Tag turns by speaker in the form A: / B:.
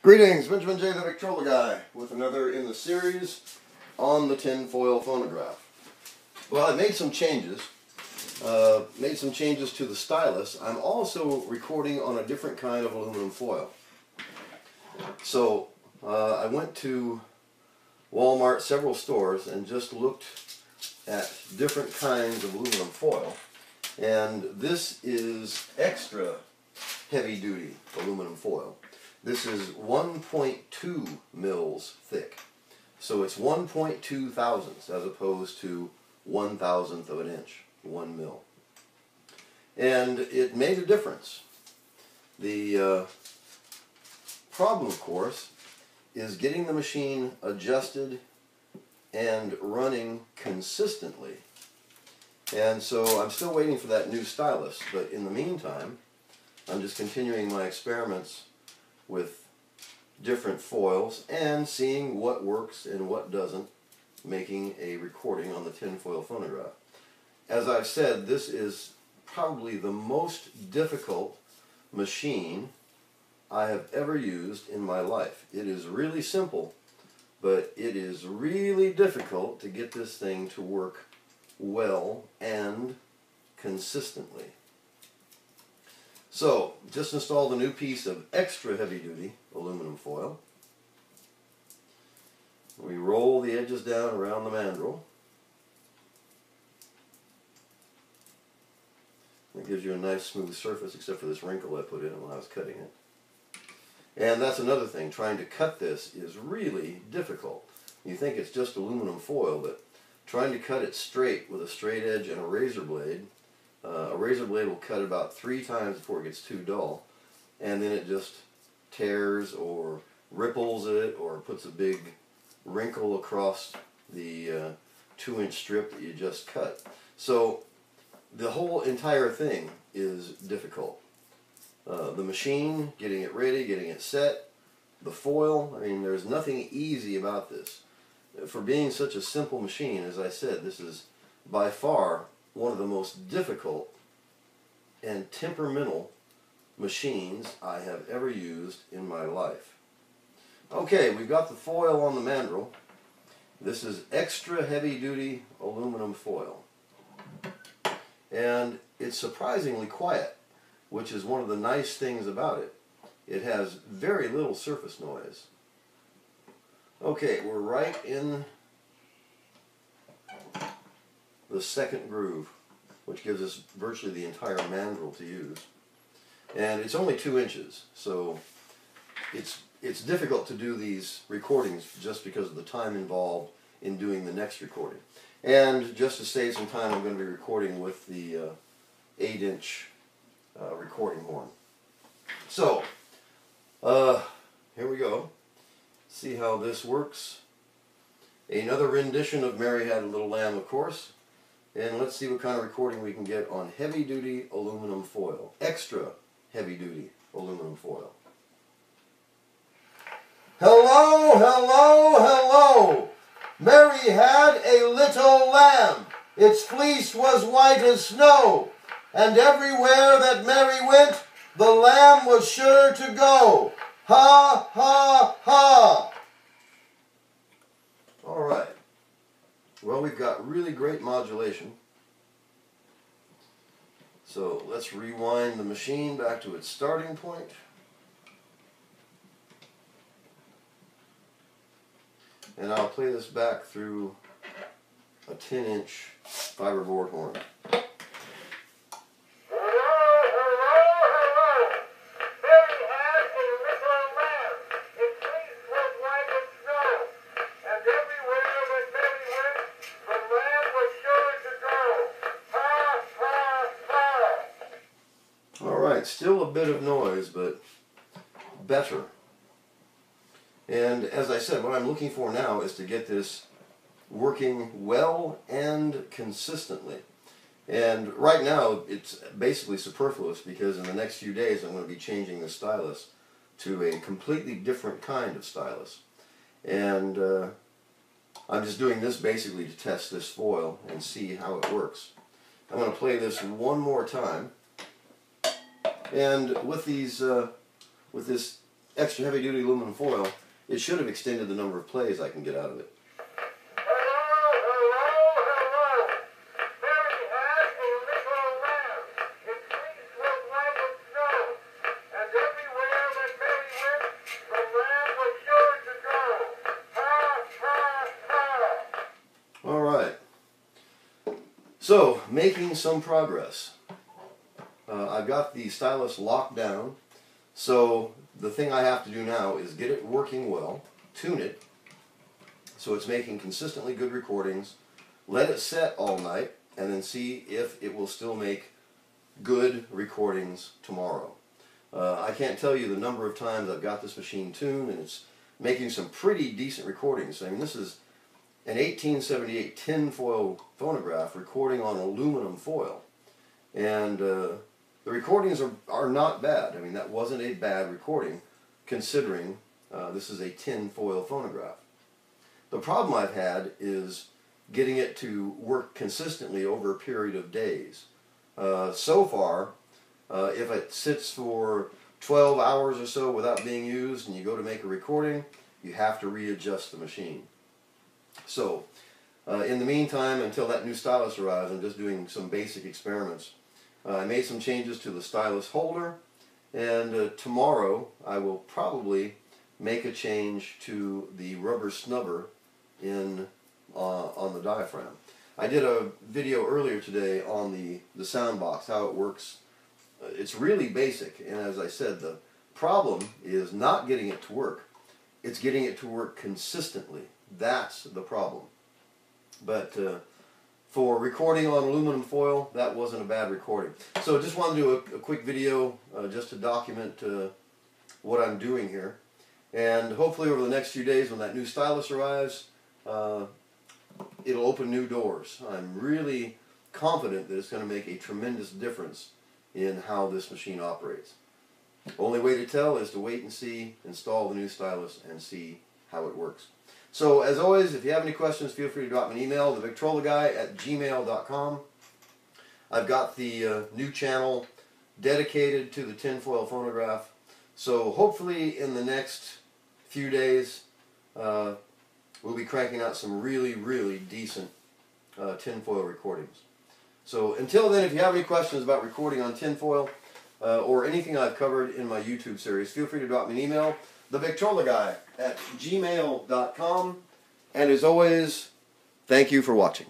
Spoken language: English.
A: Greetings, Benjamin J. the Victrola Guy, with another in the series on the tinfoil phonograph. Well, I made some changes. To the stylus. I'm also recording on a different kind of aluminum foil. So I went to Walmart, several stores, and just looked at different kinds of aluminum foil. And this is extra heavy-duty aluminum foil. This is 1.2 mils thick. So it's 1.2 thousandths as opposed to 1,000th of an inch, 1 mil. And it made a difference. The problem, of course, is getting the machine adjusted and running consistently. And so I'm still waiting for that new stylus, but in the meantime, I'm just continuing my experiments with different foils and seeing what works and what doesn't, making a recording on the tinfoil phonograph. As I've said, this is probably the most difficult machine I have ever used in my life. It is really simple, but it is really difficult to get this thing to work well and consistently. So, just installed a new piece of extra heavy-duty aluminum foil. We roll the edges down around the mandrel. It gives you a nice smooth surface, except for this wrinkle I put in when I was cutting it. And that's another thing, trying to cut this is really difficult. You think it's just aluminum foil, but trying to cut it straight with a straight edge and a razor blade will cut about 3 times before it gets too dull, and then it just tears or ripples it or puts a big wrinkle across the 2-inch strip that you just cut. So the whole entire thing is difficult. The machine, getting it ready, getting it set, the foil, I mean, there's nothing easy about this. For being such a simple machine, as I said, this is by far one of the most difficult and temperamental machines I have ever used in my life. Okay, we've got the foil on the mandrel. This is extra heavy-duty aluminum foil. And it's surprisingly quiet, which is one of the nice things about it. It has very little surface noise. Okay, we're right in the second groove, which gives us virtually the entire mandrel to use. And it's only 2 inches, so it's difficult to do these recordings just because of the time involved in doing the next recording. And just to save some time, I'm going to be recording with the 8-inch recording horn. So, here we go. See how this works. Another rendition of Mary Had a Little Lamb, of course. And let's see what kind of recording we can get on heavy-duty aluminum foil. Extra heavy-duty aluminum foil. Hello, hello, hello! Mary had a little lamb. Its fleece was white as snow. And everywhere that Mary went, the lamb was sure to go. Ha, ha, ha! All right. Well, we've got really great modulation. So let's rewind the machine back to its starting point. And I'll play this back through a 10-inch fiberboard horn. Alright, still a bit of noise, but better. And as I said, what I'm looking for now is to get this working well and consistently. And right now, it's basically superfluous because in the next few days I'm going to be changing the stylus to a completely different kind of stylus. And I'm just doing this basically to test this foil and see how it works. I'm going to play this one more time. And with these, with this extra heavy duty aluminum foil, it should have extended the number of plays I can get out of it. Alright, so making some progress. I've got the stylus locked down, so the thing I have to do now is get it working well, tune it, so it's making consistently good recordings, let it set all night, and then see if it will still make good recordings tomorrow. I can't tell you the number of times I've got this machine tuned, and it's making some pretty decent recordings. I mean, this is an 1878 tinfoil phonograph recording on aluminum foil, and the recordings are not bad. I mean, that wasn't a bad recording considering this is a tinfoil phonograph. The problem I've had is getting it to work consistently over a period of days. So far, if it sits for 12 hours or so without being used and you go to make a recording, you have to readjust the machine. So, in the meantime, until that new stylus arrives, I'm just doing some basic experiments. I made some changes to the stylus holder, and tomorrow I will probably make a change to the rubber snubber on the diaphragm. I did a video earlier today on the sound box, how it works. It's really basic, and as I said, the problem is not getting it to work. It's getting it to work consistently. That's the problem. But for recording on aluminum foil, that wasn't a bad recording. So just wanted to do a quick video just to document what I'm doing here. And hopefully over the next few days when that new stylus arrives, it'll open new doors. I'm really confident that it's going to make a tremendous difference in how this machine operates. Only way to tell is to wait and see, install the new stylus, and see how it works. So, as always, if you have any questions, feel free to drop me an email, TheVictrolaGuy@gmail.com. I've got the new channel dedicated to the tinfoil phonograph. So, hopefully, in the next few days, we'll be cranking out some really, really decent tinfoil recordings. So, until then, if you have any questions about recording on tinfoil or anything I've covered in my YouTube series, feel free to drop me an email. TheVictrolaGuy@gmail.com. And as always, thank you for watching.